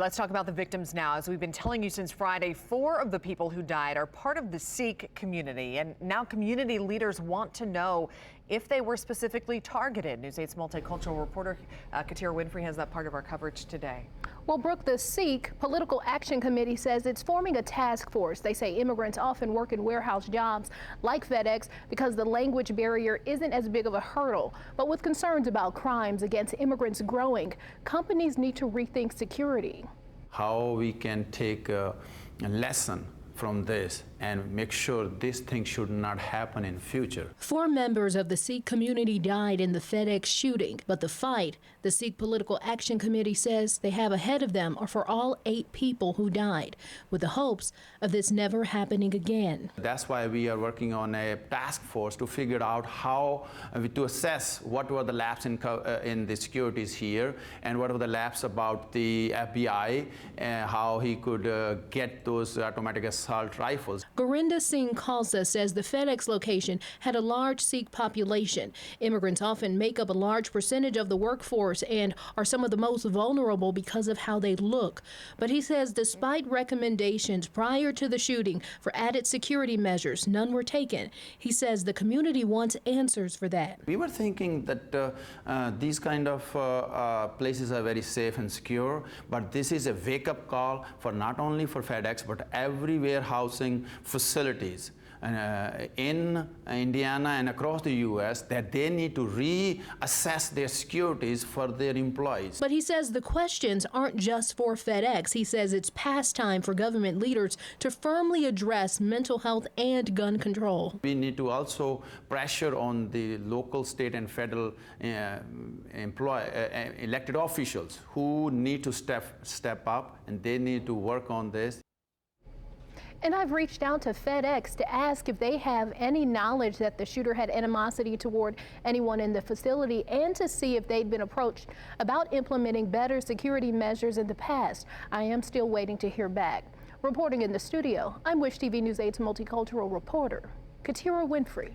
Let's talk about the victims now. As we've been telling you since Friday, 4 of the people who died are part of the Sikh community. And now community leaders want to know if they were specifically targeted. News 8's multicultural reporter Katira Winfrey has that part of our coverage today. Well, Brooke, the Sikh Political Action Committee says it's forming a task force. They say immigrants often work in warehouse jobs like FedEx because the language barrier isn't as big of a hurdle. But with concerns about crimes against immigrants growing, companies need to rethink security. How we can take a lesson from this and make sure this thing should not happen in future. 4 members of the Sikh community died in the FedEx shooting, but the fight, the Sikh Political Action Committee says they have ahead of them are for all 8 people who died, with the hopes of this never happening again. That's why we are working on a task force to figure out how to assess what were the lapses in the securities here and what were the lapses about the FBI and how he could get those automatic assault rifles. Gurinder Singh Khalsa says the FedEx location had a large Sikh population. Immigrants often make up a large percentage of the workforce and are some of the most vulnerable because of how they look. But he says despite recommendations prior to the shooting for added security measures, none were taken. He says the community wants answers for that. We were thinking that these kind of places are very safe and secure, but this is a wake-up call for not only for FedEx, but every warehousing facilities in Indiana and across the U.S. that they need to reassess their securities for their employees. But he says the questions aren't just for FedEx. He says it's past time for government leaders to firmly address mental health and gun control. We need to also pressure on the local, state, and federal elected officials who need to step up, and they need to work on this. And I've reached out to FedEx to ask if they have any knowledge that the shooter had animosity toward anyone in the facility and to see if they'd been approached about implementing better security measures in the past. I am still waiting to hear back. Reporting in the studio, I'm Wish TV News 8's multicultural reporter, Katira Winfrey.